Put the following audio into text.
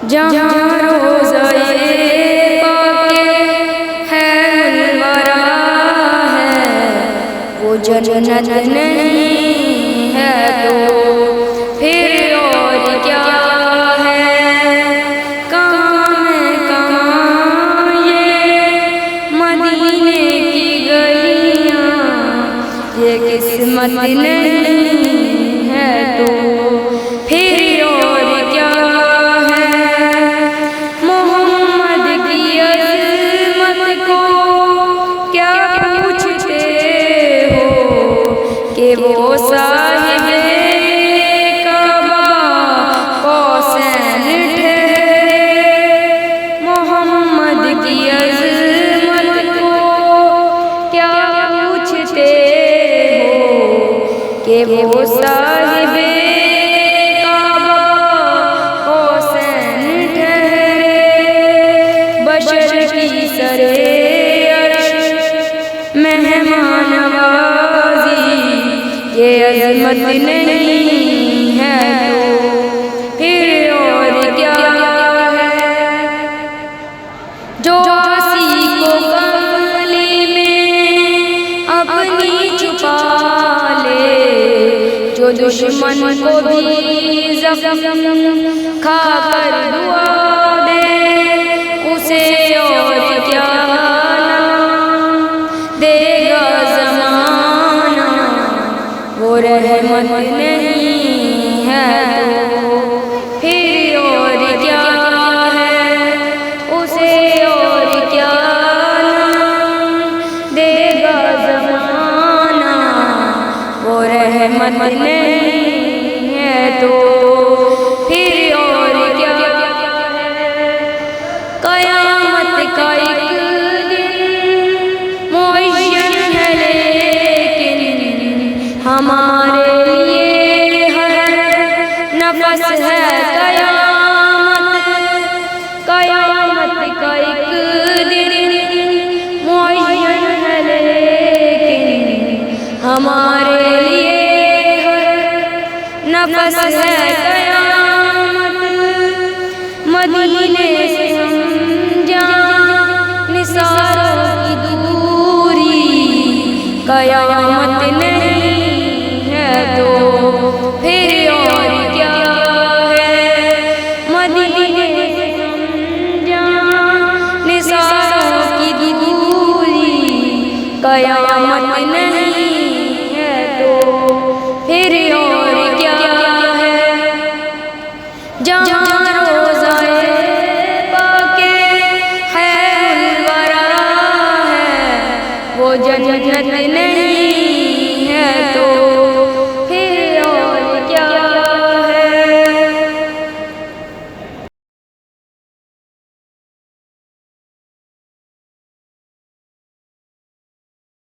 जहाँ रोज़ाए पाके खैरुल वरा है, वो जन्नत नहीं है तो फिर और क्या है। कहाँ है कहाँ ये मदीने की गलियाँ, ये किस्मत नहीं है तो फिर और क्या है। मोहम्मद की अज़मत को क्या पूछते हो कि वो साहिबे काबा कौसैन ठहरे। मोहम्मद की अज़मत को क्या पूछते हो कि वो साहिबे काबा कौसैन ठहरे। बशर की सरे अर्श मेहमान नवाज़ी, ये अज़मत नहीं है तो फिर और क्या है। जो आसी को कमली में अपनी छुपा ले, जो दुश्मन को भी ज़ख्म खाकर दुआ दे, उसे और क्या देगा ज़माना। वो रहमत नहीं है तो फिर और क्या है। उसे और क्या देगा ज़माना। वो रहमत नहीं है तो फिर और क्या है। क़यामत का एक दिन मुअय्यन है, लेकिन हमारे लिए हर नफस है क़यामत। क़यामत का एक दिन मुअय्यन है, लेकिन हमारे लिए हर नफस है क़यामत। मदीने से हम जान निसारों की दूरी, क़यामत नहीं है तो फिर और क्या है। मदीने से हम जान निसारों की दूरी, क़यामत नहीं है तो फिर और क्या है। जहाँ रोज़ाए पाके खैरुल वरा है, वो जन्नत नहीं